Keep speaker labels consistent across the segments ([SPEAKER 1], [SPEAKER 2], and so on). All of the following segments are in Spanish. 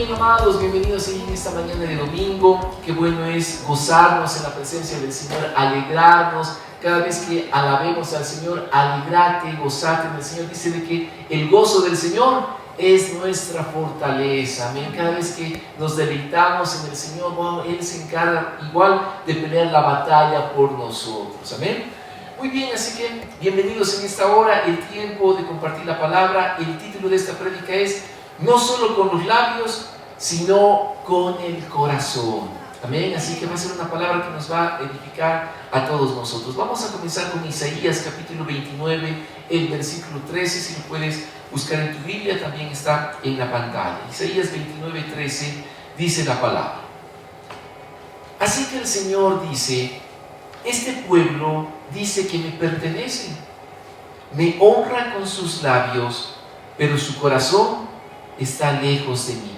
[SPEAKER 1] bien, amados, bienvenidos en esta mañana de domingo. Qué bueno es gozarnos en la presencia del Señor, alegrarnos. Cada vez que alabemos al Señor, alegrate, gozate en el Señor. Dice de que el gozo del Señor es nuestra fortaleza. Amén. Cada vez que nos deleitamos en el Señor, wow, Él se encarga igual de pelear la batalla por nosotros. Amén. Muy bien, así que bienvenidos en esta hora, el tiempo de compartir la palabra. El título de esta prédica es no solo con los labios, sino con el corazón. Amén. Así que va a ser una palabra que nos va a edificar a todos nosotros. Vamos a comenzar con Isaías capítulo 29, el versículo 13. Si lo puedes buscar en tu Biblia, también está en la pantalla. Isaías 29, 13 dice la palabra. Así que el Señor dice: este pueblo dice que me pertenece, me honra con sus labios, pero su corazón está lejos de mí.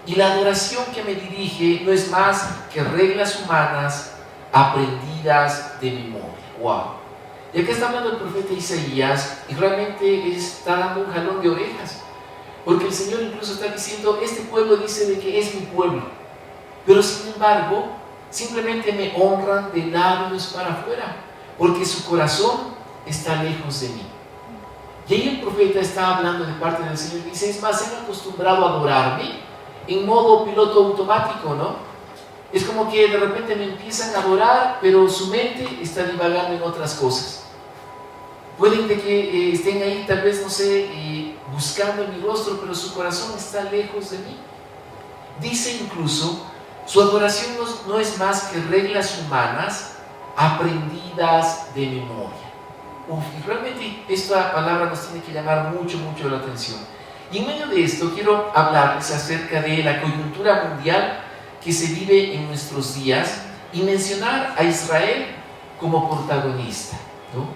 [SPEAKER 1] Y la adoración que me dirige no es más que reglas humanas aprendidas de memoria. ¡Wow! Y acá está hablando el profeta Isaías y realmente está dando un jalón de orejas, porque el Señor incluso está diciendo: este pueblo dice de que es mi pueblo, pero sin embargo simplemente me honran de labios para afuera, porque su corazón está lejos de mí. Y ahí el profeta está hablando de parte del Señor y dice: es más, se han acostumbrado a adorarme en modo piloto automático, ¿no? Es como que de repente me empiezan a adorar, pero su mente está divagando en otras cosas. Pueden de que estén ahí, tal vez, no sé, buscando en mi rostro, pero su corazón está lejos de mí. Dice incluso: su adoración no es más que reglas humanas aprendidas de memoria. Y realmente esta palabra nos tiene que llamar mucho la atención. Y en medio de esto quiero hablarles acerca de la coyuntura mundial que se vive en nuestros días y mencionar a Israel como protagonista, ¿no?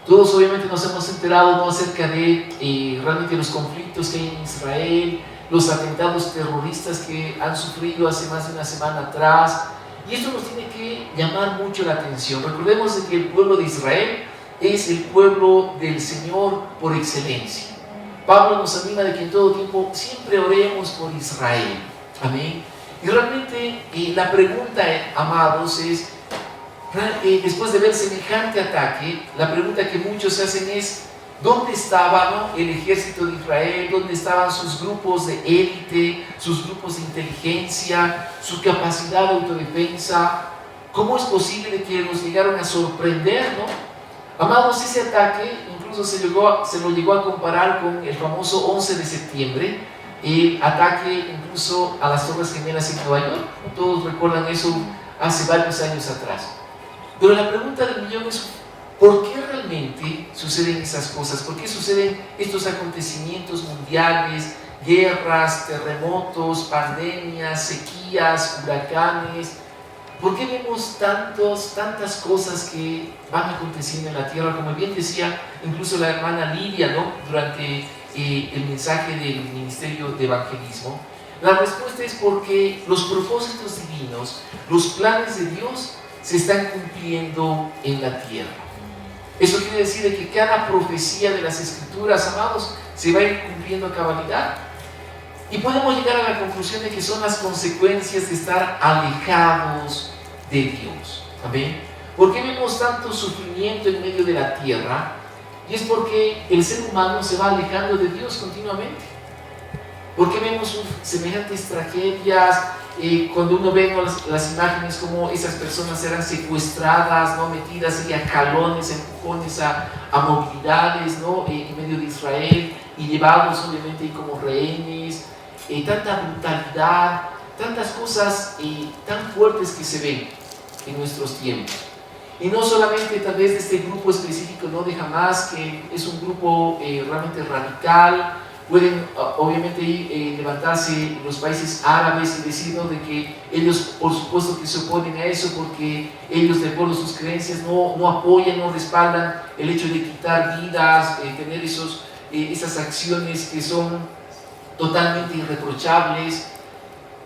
[SPEAKER 1] Todos obviamente nos hemos enterado, ¿no?, acerca de realmente los conflictos que hay en Israel, los atentados terroristas que han sufrido hace más de una semana atrás, y esto nos tiene que llamar mucho la atención. Recordemos de que el pueblo de Israel es el pueblo del Señor por excelencia. Pablo nos anima de que en todo tiempo siempre oremos por Israel. Amén. Y realmente la pregunta, amados, es, después de ver semejante ataque, la pregunta que muchos se hacen es: ¿dónde estaba, ¿no?, el ejército de Israel? ¿Dónde estaban sus grupos de élite, sus grupos de inteligencia, su capacidad de autodefensa? ¿Cómo es posible que nos llegaron a sorprender, ¿no? Amados, ese ataque incluso se lo llegó a comparar con el famoso 11 de septiembre, el ataque incluso a las Torres Gemelas en Nueva York. Todos recuerdan eso hace varios años atrás. Pero la pregunta del millón es: ¿por qué realmente suceden esas cosas? ¿Por qué suceden estos acontecimientos mundiales, guerras, terremotos, pandemias, sequías, huracanes? ¿Por qué vemos tantas cosas que van aconteciendo en la tierra? Como bien decía incluso la hermana Lidia, ¿no?, durante el mensaje del ministerio de evangelismo. La respuesta es porque los propósitos divinos, los planes de Dios se están cumpliendo en la tierra. Eso quiere decir de que cada profecía de las Escrituras, amados, se va a ir cumpliendo a cabalidad. Y podemos llegar a la conclusión de que son las consecuencias de estar alejados de Dios. Amén. ¿Por qué vemos tanto sufrimiento en medio de la tierra? Y es porque el ser humano se va alejando de Dios continuamente. ¿Por qué vemos semejantes tragedias? Cuando uno ve, ¿no?, las imágenes como esas personas eran secuestradas, ¿no?, metidas a jalones, empujones a movilidades, ¿no?, en medio de Israel, y llevados obviamente como rehenes, tanta brutalidad, tantas cosas tan fuertes que se ven en nuestros tiempos. Y no solamente tal vez de este grupo específico, ¿no?, de Hamas, que es un grupo realmente radical. Pueden obviamente levantarse los países árabes y decir, ¿no?, de que ellos por supuesto que se oponen a eso, porque ellos, de acuerdo a sus creencias, no apoyan, no respaldan el hecho de quitar vidas, tener esas acciones que son totalmente irreprochables.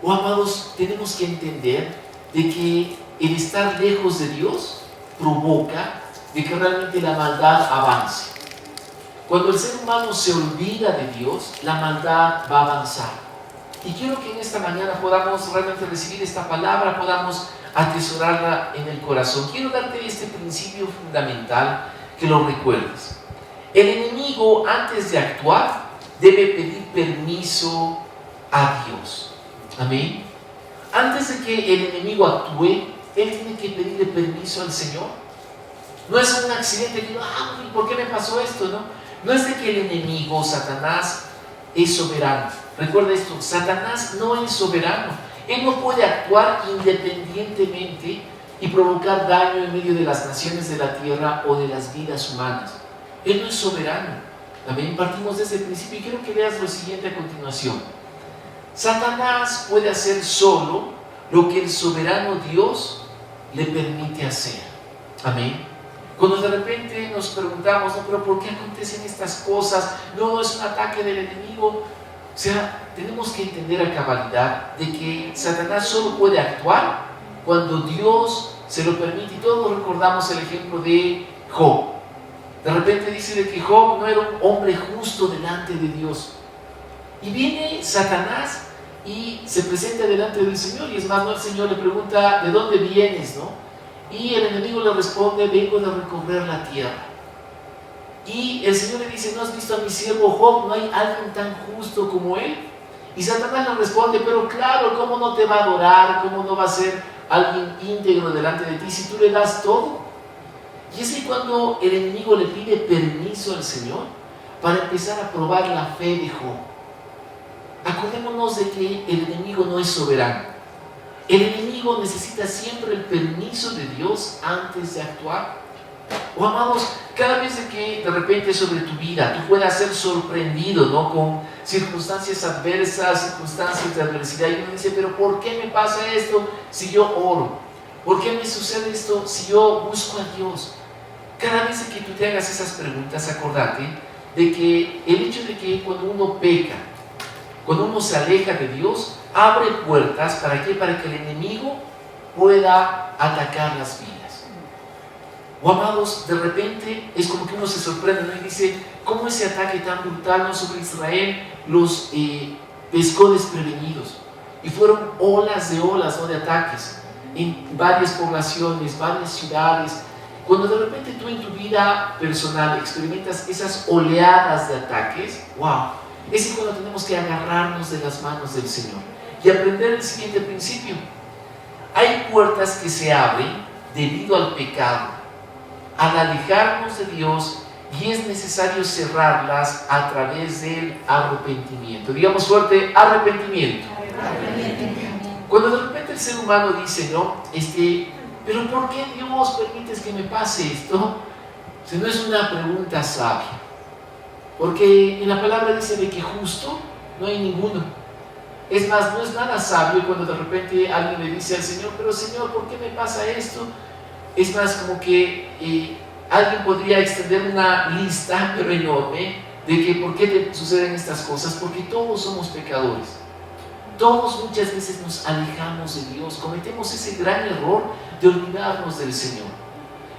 [SPEAKER 1] Amados, tenemos que entender de que el estar lejos de Dios provoca de que realmente la maldad avance. Cuando el ser humano se olvida de Dios, la maldad va a avanzar. Y quiero que en esta mañana podamos realmente recibir esta palabra, podamos atesorarla en el corazón. Quiero darte este principio fundamental, que lo recuerdes. El enemigo, antes de actuar, debe pedir permiso a Dios. Amén. Antes de que el enemigo actúe, él tiene que pedirle permiso al Señor. No es un accidente que digo, ¿por qué me pasó esto? No es de que el enemigo, Satanás, es soberano. Recuerda esto, Satanás no es soberano. Él no puede actuar independientemente y provocar daño en medio de las naciones de la tierra o de las vidas humanas. Él no es soberano. También partimos desde el principio y quiero que veas lo siguiente a continuación. Satanás puede hacer solo lo que el soberano Dios le permite hacer. Amén. Cuando de repente nos preguntamos, pero ¿por qué acontecen estas cosas? No es un ataque del enemigo. O sea, tenemos que entender a cabalidad de que Satanás solo puede actuar cuando Dios se lo permite. Y todos recordamos el ejemplo de Job. De repente dice de que Job no era un hombre justo delante de Dios. Y viene Satanás y se presenta delante del Señor. Y es más, el Señor le pregunta, ¿de dónde vienes? Y el enemigo le responde, vengo de recorrer la tierra. Y el Señor le dice, ¿no has visto a mi siervo Job? ¿No hay alguien tan justo como él? Y Satanás le responde, pero claro, ¿cómo no te va a adorar? ¿Cómo no va a ser alguien íntegro delante de ti si tú le das todo? Y es que cuando el enemigo le pide permiso al Señor para empezar a probar la fe de Job. Acordémonos de que el enemigo no es soberano. El enemigo necesita siempre el permiso de Dios antes de actuar. Amados, cada vez que de repente sobre tu vida tú puedas ser sorprendido, con circunstancias adversas, circunstancias de adversidad, y uno dice, pero ¿por qué me pasa esto si yo oro? ¿Por qué me sucede esto si yo busco a Dios? Cada vez que tú te hagas esas preguntas, acordate de que el hecho de que cuando uno peca, cuando uno se aleja de Dios, abre puertas, ¿para qué? Para que el enemigo pueda atacar las vidas. Amados, de repente es como que uno se sorprende, y dice, ¿cómo ese ataque tan brutal sobre Israel los pescó desprevenidos? Y fueron olas de ataques en varias poblaciones, varias ciudades. Cuando de repente tú en tu vida personal experimentas esas oleadas de ataques, ¡wow! Es cuando tenemos que agarrarnos de las manos del Señor y aprender el siguiente principio. Hay puertas que se abren debido al pecado, al alejarnos de Dios, y es necesario cerrarlas a través del arrepentimiento. Digamos fuerte, arrepentimiento. Cuando de repente el ser humano dice, pero ¿por qué Dios permites que me pase esto? Si no es una pregunta sabia. Porque en la palabra dice de que justo no hay ninguno. Es más, no es nada sabio cuando de repente alguien le dice al Señor, pero Señor, ¿por qué me pasa esto? Es más, como que alguien podría extender una lista, pero enorme, de que por qué te suceden estas cosas. Porque todos somos pecadores. Todos muchas veces nos alejamos de Dios, cometemos ese gran error de olvidarnos del Señor.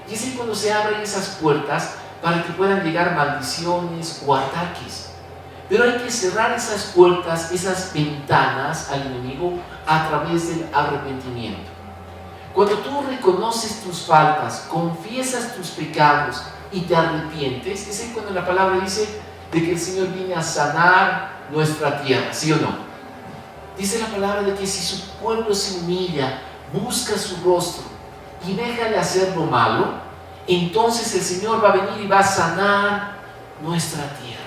[SPEAKER 1] Y es ahí cuando se abren esas puertas para que puedan llegar maldiciones o ataques. Pero hay que cerrar esas puertas, esas ventanas al enemigo a través del arrepentimiento. Cuando tú reconoces tus faltas, confiesas tus pecados y te arrepientes, es ahí cuando la palabra dice de que el Señor viene a sanar nuestra tierra, ¿sí o no? Dice la palabra de que si su pueblo se humilla, busca su rostro y deja de hacer lo malo, entonces el Señor va a venir y va a sanar nuestra tierra.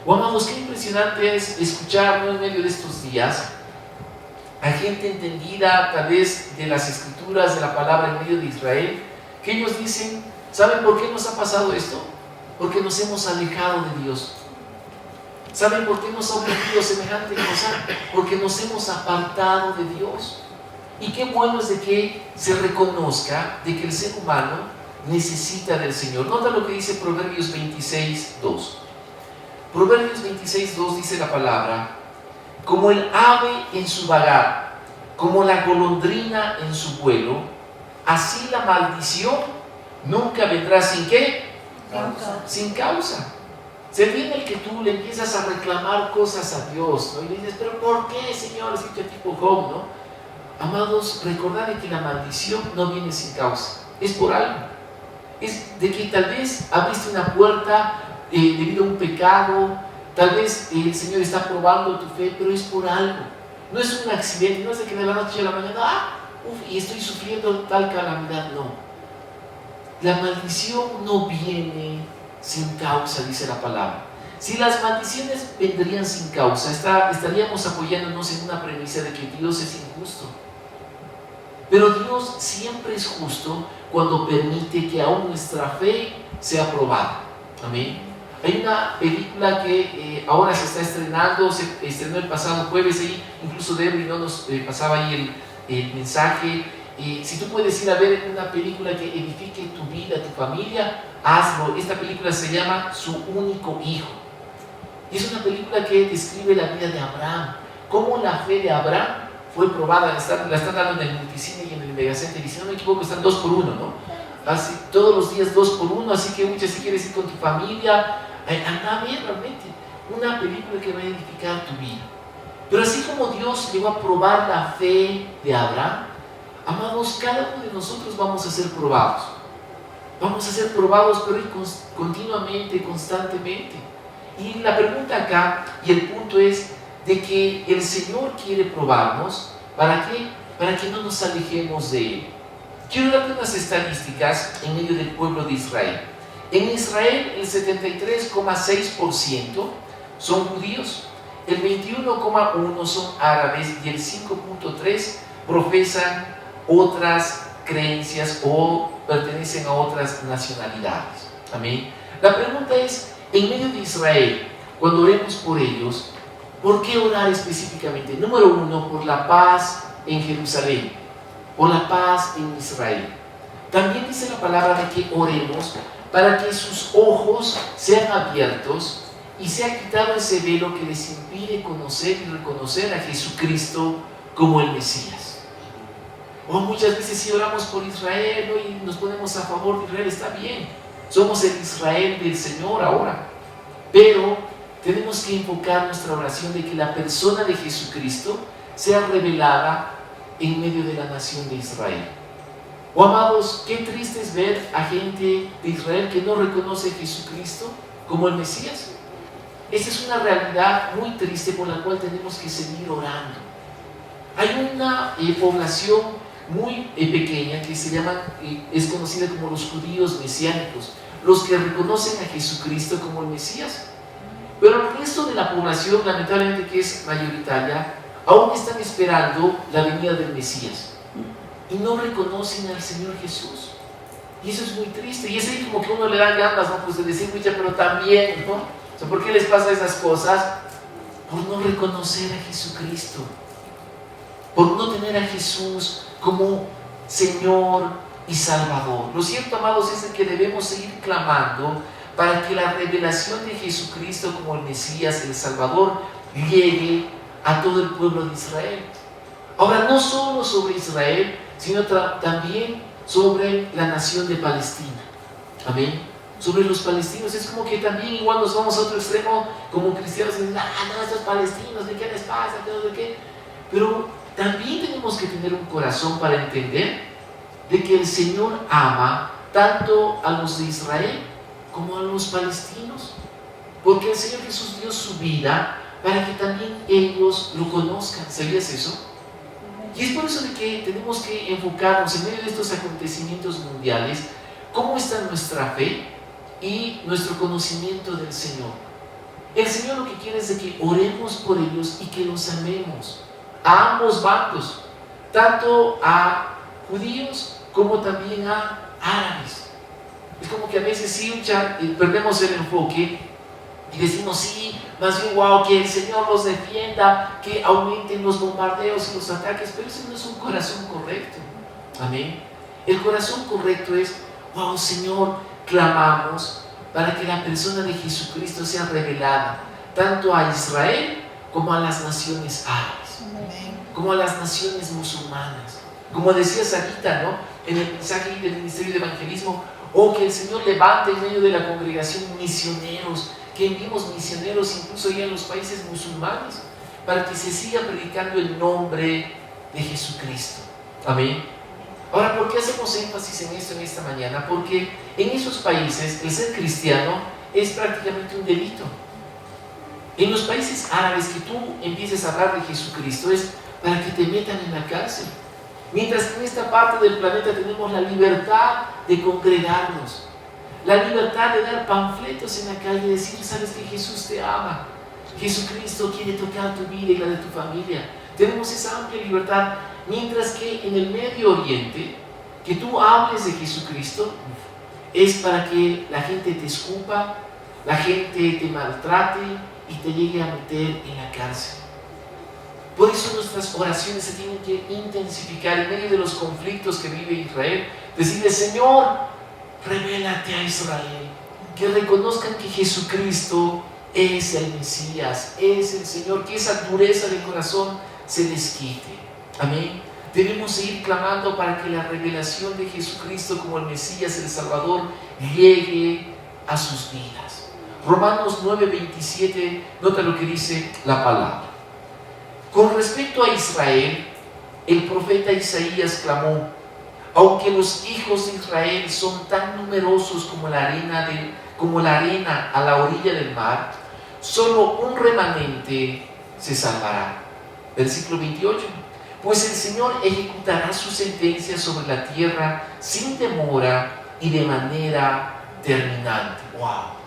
[SPEAKER 1] Amados, qué impresionante es escuchar en medio de estos días a gente entendida tal vez de las escrituras, de la palabra en medio de Israel, que ellos dicen, ¿saben por qué nos ha pasado esto? Porque nos hemos alejado de Dios. ¿Saben por qué nos ha ocurrido semejante cosa? Porque nos hemos apartado de Dios. Y qué bueno es de que se reconozca de que el ser humano necesita del Señor. Nota lo que dice Proverbios 26:2. Proverbios 26:2 dice la palabra, como el ave en su vagar, como la golondrina en su vuelo, así la maldición nunca vendrá sin ¿qué?
[SPEAKER 2] Causa.
[SPEAKER 1] Sin causa. Se viene el que tú le empiezas a reclamar cosas a Dios, ¿no? Y le dices, pero ¿por qué, Señor? Es que tipo Job, ¿no? Amados, recordad que la maldición no viene sin causa, es por algo. Es de que tal vez abriste una puerta debido a un pecado, tal vez el Señor está probando tu fe, pero es por algo. No es un accidente, no es de que de la noche a la mañana, y estoy sufriendo tal calamidad, no. La maldición no viene sin causa, dice la palabra. Si las maldiciones vendrían sin causa, estaríamos apoyándonos en una premisa de que Dios es injusto. Pero Dios siempre es justo cuando permite que aún nuestra fe sea probada. Amén. Hay una película que ahora se está estrenando, se estrenó el pasado jueves, ahí incluso Debbie no nos pasaba ahí el mensaje. Si tú puedes ir a ver una película que edifique tu vida, tu familia, hazlo. Esta película se llama Su único hijo. Y es una película que describe la vida de Abraham, cómo la fe de Abraham fue probada. La están dando en el multicine y en el megacenter, y si no me equivoco están 2 por 1, ¿no? Así, todos los días 2 por 1, así que muchas, si quieres ir con tu familia, anda a ver realmente una película que va a edificar tu vida. Pero así como Dios llegó a probar la fe de Abraham, amados, cada uno de nosotros vamos a ser probados. Vamos a ser probados, pero continuamente, constantemente. Y la pregunta acá, y el punto es de que el Señor quiere probarnos. ¿Para qué? Para que no nos alejemos de Él. Quiero darte unas estadísticas en medio del pueblo de Israel. En Israel el 73,6% son judíos, el 21,1% son árabes y el 5,3% profesan otras creencias o pertenecen a otras nacionalidades. Amén. La pregunta es, en medio de Israel, cuando oremos por ellos, ¿por qué orar específicamente? Número 1, por la paz en Jerusalén, por la paz en Israel. También dice la palabra de que oremos para que sus ojos sean abiertos y sea quitado ese velo que les impide conocer y reconocer a Jesucristo como el Mesías. O muchas veces si oramos por Israel, ¿no?, y nos ponemos a favor de Israel, está bien, somos el Israel del Señor ahora, pero tenemos que enfocar nuestra oración de que la persona de Jesucristo sea revelada en medio de la nación de Israel. Oh amados, qué triste es ver a gente de Israel que no reconoce a Jesucristo como el Mesías. Esa es una realidad muy triste por la cual tenemos que seguir orando. Hay una población muy pequeña que se llama, es conocida como los judíos mesiánicos, los que reconocen a Jesucristo como el Mesías. Pero el resto de la población, lamentablemente que es mayoritaria, aún están esperando la venida del Mesías y no reconocen al Señor Jesús. Y eso es muy triste. Y es ahí como que uno le da ganas, ¿no?, pues de decir, pero también, ¿no? O sea, ¿por qué les pasa esas cosas? Por no reconocer a Jesucristo, por no tener a Jesús como Señor y Salvador. Lo cierto, amados, es de que debemos seguir clamando para que la revelación de Jesucristo como el Mesías, el Salvador, llegue a todo el pueblo de Israel. Ahora, no solo sobre Israel, sino también sobre la nación de Palestina. Amén. Sobre los palestinos. Es como que también igual nos vamos a otro extremo como cristianos y dicen, no, estos palestinos, ¿de qué les pasa? ¿De qué? Pero también tenemos que tener un corazón para entender de que el Señor ama tanto a los de Israel como a los palestinos, porque el Señor Jesús dio su vida para que también ellos lo conozcan. ¿Sabías eso? Y es por eso de que tenemos que enfocarnos en medio de estos acontecimientos mundiales, cómo está nuestra fe y nuestro conocimiento del Señor. El Señor lo que quiere es de que oremos por ellos y que los amemos, a ambos bandos, tanto a judíos como también a árabes. Es como que a veces sí perdemos el enfoque y decimos, sí, más bien, wow, que el Señor los defienda, que aumenten los bombardeos y los ataques, pero ese no es un corazón correcto. Amén. El corazón correcto es, wow, Señor, clamamos para que la persona de Jesucristo sea revelada tanto a Israel como a las naciones árabes, como a las naciones musulmanas. Como decía Sarita, ¿no?, en el mensaje del Ministerio de Evangelismo, O que el Señor levante en medio de la congregación misioneros, que enviemos misioneros incluso ya en los países musulmanes, para que se siga predicando el nombre de Jesucristo. Amén. Ahora, ¿por qué hacemos énfasis en esto en esta mañana? Porque en esos países el ser cristiano es prácticamente un delito. En los países árabes, que tú empieces a hablar de Jesucristo es para que te metan en la cárcel. Mientras que en esta parte del planeta tenemos la libertad de congregarnos, la libertad de dar panfletos en la calle y decir, sabes que Jesús te ama, Jesucristo quiere tocar tu vida y la de tu familia. Tenemos esa amplia libertad, mientras que en el Medio Oriente, que tú hables de Jesucristo es para que la gente te escupa, la gente te maltrate y te llegue a meter en la cárcel. Por eso nuestras oraciones se tienen que intensificar en medio de los conflictos que vive Israel. Decirle, Señor, revélate a Israel, que reconozcan que Jesucristo es el Mesías, es el Señor, que esa dureza de corazón se les quite. Amén. Debemos seguir clamando para que la revelación de Jesucristo como el Mesías, el Salvador, llegue a sus vidas. Romanos 9:27, nota lo que dice la palabra. Con respecto a Israel, el profeta Isaías clamó, aunque los hijos de Israel son tan numerosos como la arena a la orilla del mar, solo un remanente se salvará. Versículo 28. Pues el Señor ejecutará su sentencia sobre la tierra sin demora y de manera terminante. ¡Wow!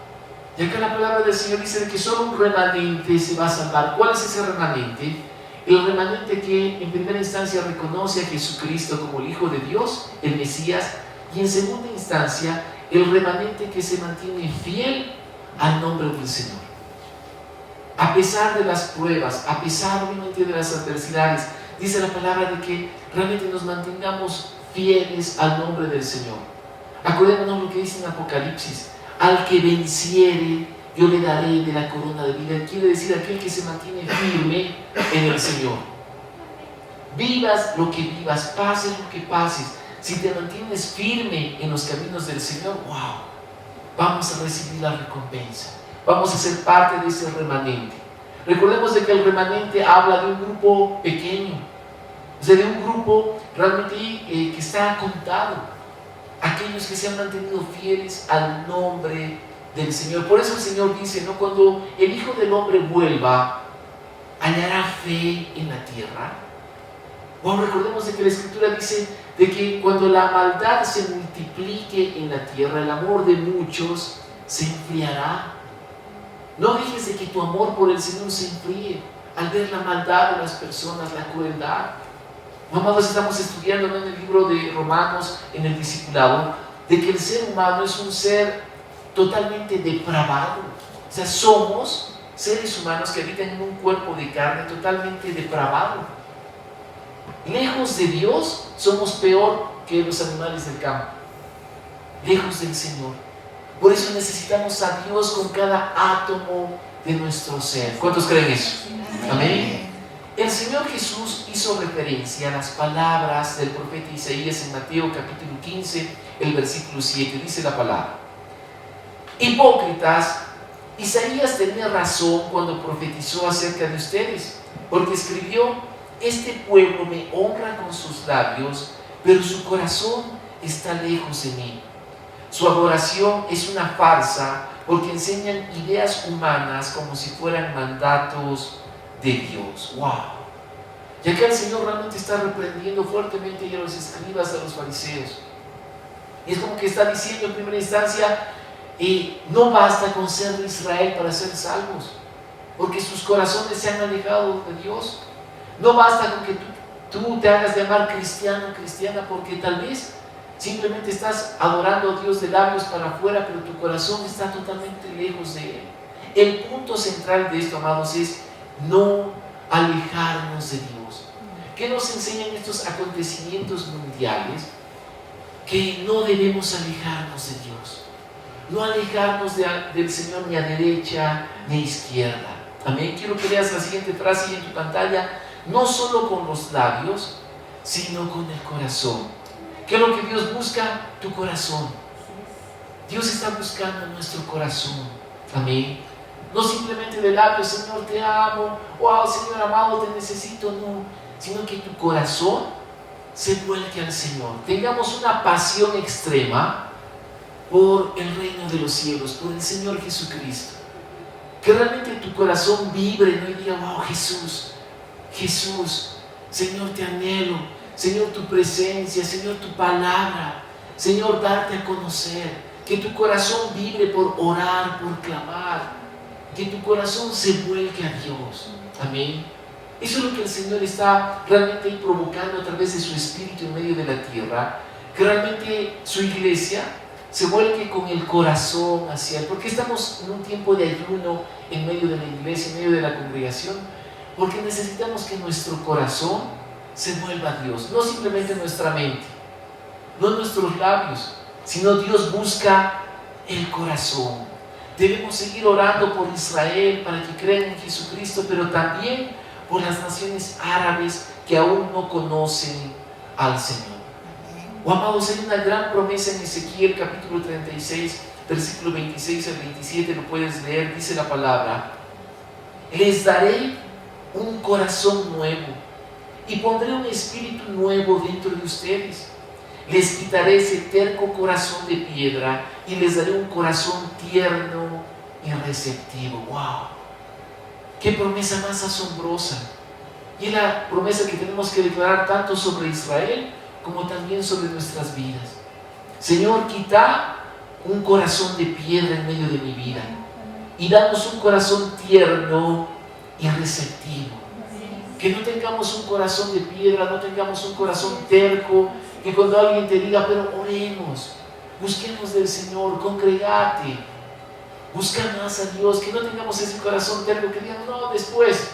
[SPEAKER 1] Y acá la palabra del Señor dice que solo un remanente se va a salvar. ¿Cuál es ese remanente? El remanente que en primera instancia reconoce a Jesucristo como el Hijo de Dios, el Mesías, y en segunda instancia el remanente que se mantiene fiel al nombre del Señor. A pesar de las pruebas, a pesar obviamente de las adversidades, dice la palabra de que realmente nos mantengamos fieles al nombre del Señor. Acordémonos lo que dice en Apocalipsis: al que venciere, yo le daré de la corona de vida. Quiere decir aquel que se mantiene firme en el Señor. Vivas lo que vivas, pases lo que pases, si te mantienes firme en los caminos del Señor, wow, vamos a recibir la recompensa. Vamos a ser parte de ese remanente. Recordemos de que el remanente habla de un grupo pequeño, o sea, de un grupo realmente que está contado, aquellos que se han mantenido fieles al nombre del Señor. Por eso el Señor dice, ¿no?, cuando el Hijo del Hombre vuelva, ¿hallará fe en la tierra? Bueno, recordemos de que la Escritura dice de que cuando la maldad se multiplique en la tierra, el amor de muchos se enfriará. No dejes de que tu amor por el Señor se enfríe al ver la maldad de las personas, la crueldad. Amados, estamos estudiando en el libro de Romanos, en el discipulado, de que el ser humano es un ser totalmente depravado. O sea, somos seres humanos que habitan en un cuerpo de carne totalmente depravado. Lejos de Dios, somos peor que los animales del campo. Lejos del Señor. Por eso necesitamos a Dios con cada átomo de nuestro ser. ¿Cuántos creen eso? Amén. El Señor Jesús hizo referencia a las palabras del profeta Isaías en Mateo capítulo 15, el versículo 7. Dice la palabra: hipócritas, Isaías tenía razón cuando profetizó acerca de ustedes, porque escribió: este pueblo me honra con sus labios, pero su corazón está lejos de mí. Su adoración es una farsa, porque enseñan ideas humanas como si fueran mandatos de Dios. ¡Wow! Y acá el Señor realmente está reprendiendo fuertemente a los escribas, a los fariseos. Y es como que está diciendo en primera instancia, no basta con ser de Israel para ser salvos, porque sus corazones se han alejado de Dios. No basta con que tú te hagas llamar cristiano o cristiana, porque tal vez simplemente estás adorando a Dios de labios para afuera, pero tu corazón está totalmente lejos de Él. El punto central de esto, amados, es no alejarnos de Dios. ¿Qué nos enseñan estos acontecimientos mundiales? Que no debemos alejarnos de Dios, no alejarnos del Señor ni a derecha ni a izquierda. Amén. Quiero que leas la siguiente frase ahí en tu pantalla: no solo con los labios, sino con el corazón. ¿Qué es lo que Dios busca? Tu corazón. Dios está buscando nuestro corazón. Amén. No simplemente de labios, Señor, te amo. Wow, Señor amado, te necesito. No, sino que tu corazón se vuelque al Señor. Tengamos una pasión extrema por el reino de los cielos, por el Señor Jesucristo. Que realmente tu corazón vibre, ¿no? Y diga, wow, Jesús, Jesús, Señor, te anhelo. Señor, tu presencia, Señor, tu palabra. Señor, darte a conocer. Que tu corazón vibre por orar, por clamar. Que tu corazón se vuelque a Dios. Amén. Eso es lo que el Señor está realmente provocando a través de su Espíritu en medio de la tierra. Que realmente su iglesia se vuelque con el corazón hacia Él. ¿Por qué estamos en un tiempo de ayuno en medio de la iglesia, en medio de la congregación? Porque necesitamos que nuestro corazón se vuelva a Dios. No simplemente nuestra mente, no nuestros labios, sino Dios busca el corazón. Debemos seguir orando por Israel para que crean en Jesucristo, pero también por las naciones árabes que aún no conocen al Señor. Amados, hay una gran promesa en Ezequiel capítulo 36, versículo 26 al 27, lo puedes leer, dice la palabra: les daré un corazón nuevo y pondré un espíritu nuevo dentro de ustedes. Les quitaré ese terco corazón de piedra y les daré un corazón tierno y receptivo. ¡Wow! ¡Qué promesa más asombrosa! Y es la promesa que tenemos que declarar tanto sobre Israel como también sobre nuestras vidas. Señor, quita un corazón de piedra en medio de mi vida y danos un corazón tierno y receptivo. Que no tengamos un corazón de piedra, no tengamos un corazón terco, que cuando alguien te diga, pero oremos, busquemos del Señor, congregate, busca más a Dios, que no tengamos ese corazón terco que diga, no, después,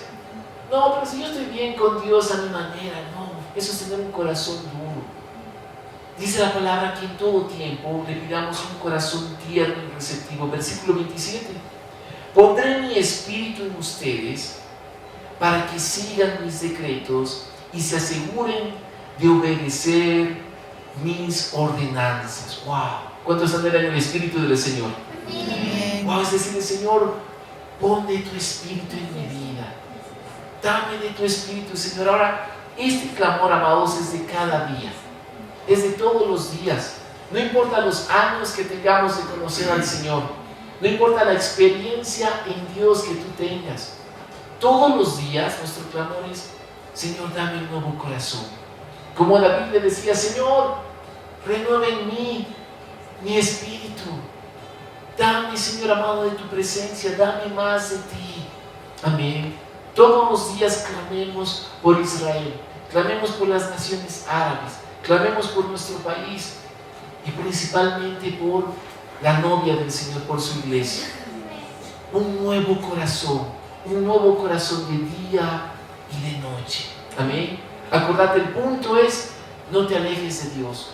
[SPEAKER 1] no, pero si yo estoy bien con Dios a mi manera. No, eso es tener un corazón duro. Dice la palabra que en todo tiempo le pidamos un corazón tierno y receptivo. Versículo 27: pondré mi espíritu en ustedes para que sigan mis decretos y se aseguren de obedecer mis ordenanzas. ¡Wow! ¿Cuántos anhelan el espíritu del Señor?
[SPEAKER 2] Amén.
[SPEAKER 1] ¡Wow! Es decir, Señor, pon de tu espíritu en mi vida. Dame de tu espíritu, Señor. Ahora, este clamor, amados, es de cada día. Es de todos los días. No importa los años que tengamos de conocer al Señor. No importa la experiencia en Dios que tú tengas. Todos los días nuestro clamor es: Señor, dame un nuevo corazón. Como la Biblia decía: Señor, renueva en mí mi espíritu. Dame, Señor amado, de tu presencia. Dame más de ti. Amén. Todos los días clamemos por Israel. Clamemos por las naciones árabes. Clamemos por nuestro país. Y principalmente por la novia del Señor, por su iglesia. Un nuevo corazón. Un nuevo corazón de día y de noche. Amén. Acordate, el punto es: no te alejes de Dios.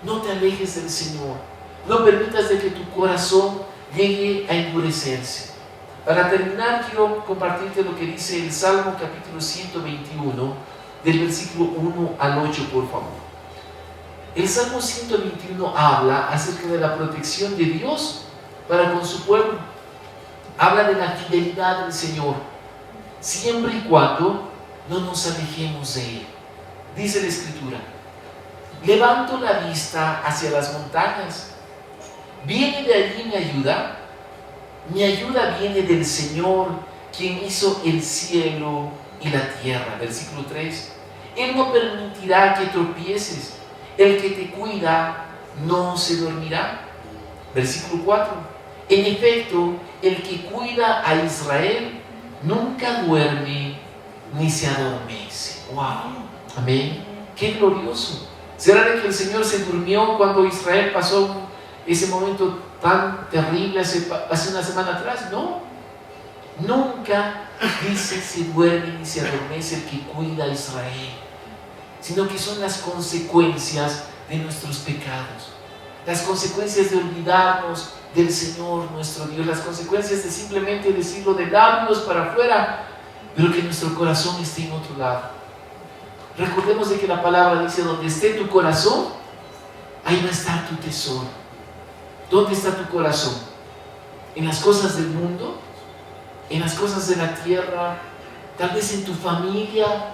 [SPEAKER 1] No te alejes del Señor. No permitas de que tu corazón llegue a endurecerse. Para terminar, quiero compartirte lo que dice el Salmo capítulo 121, del versículo 1 al 8, por favor. El Salmo 121 habla acerca de la protección de Dios para con su pueblo. Habla de la fidelidad del Señor, siempre y cuando no nos alejemos de Él. Dice la Escritura: levanto la vista hacia las montañas. ¿Viene de allí mi ayuda? Mi ayuda viene del Señor, quien hizo el cielo y la tierra. Versículo 3: Él no permitirá que tropieces. El que te cuida no se dormirá. Versículo 4: en efecto, el que cuida a Israel nunca duerme ni se adormece. ¡Wow! Amén. ¡Qué glorioso! ¿Será de que el Señor se durmió cuando Israel pasó ese momento tan terrible hace una semana atrás? No. Nunca dice se duerme ni se adormece el que cuida a Israel, sino que son las consecuencias de nuestros pecados, las consecuencias de olvidarnos del Señor nuestro Dios, las consecuencias de simplemente decirlo de labios para afuera, pero que nuestro corazón esté en otro lado. Recordemos de que la palabra dice: donde esté tu corazón, ahí va a estar tu tesoro. ¿Dónde está tu corazón? ¿En las cosas del mundo? ¿En las cosas de la tierra? ¿Tal vez en tu familia?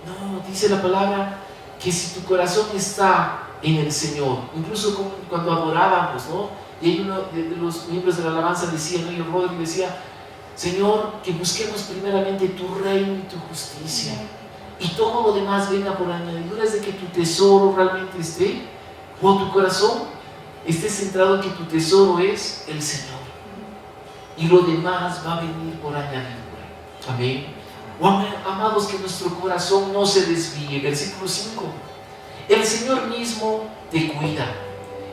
[SPEAKER 1] No, dice la palabra que si tu corazón está en el Señor, incluso cuando adorábamos, ¿no? Y hay uno de los miembros de la alabanza decía, ¿no? Y Rodri decía, Señor, que busquemos primeramente tu reino y tu justicia, y todo lo demás venga por añadidura. Es de que tu tesoro realmente esté, o tu corazón esté centrado en que tu tesoro es el Señor, y lo demás va a venir por añadidura. Amén. Amados, que nuestro corazón no se desvíe. Versículo 5. El Señor mismo te cuida.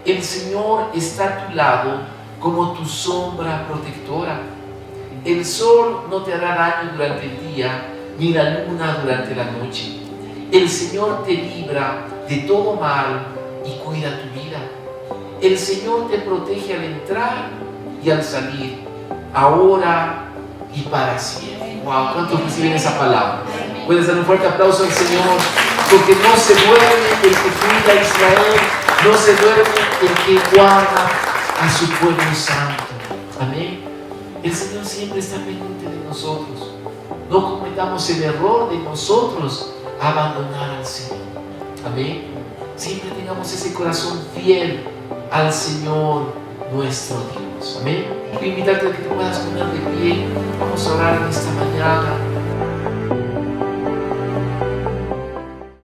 [SPEAKER 1] El Señor está a tu lado como tu sombra protectora. El sol no te hará daño durante el día, ni la luna durante la noche. El Señor te libra de todo mal y cuida tu vida. El Señor te protege al entrar y al salir, ahora y para siempre. Wow, ¿cuántos reciben esa palabra? Puedes dar un fuerte aplauso al Señor, porque no se duerme el que cuida a Israel, no se duerme el que guarda a su pueblo santo. Amén. El Señor siempre está pendiente de nosotros. No cometamos el error de nosotros abandonar al Señor. Amén. Siempre tengamos ese corazón fiel al Señor nuestro Dios. Amén. Quiero invitarte a que te puedas poner de pie. Vamos a orar en esta mañana.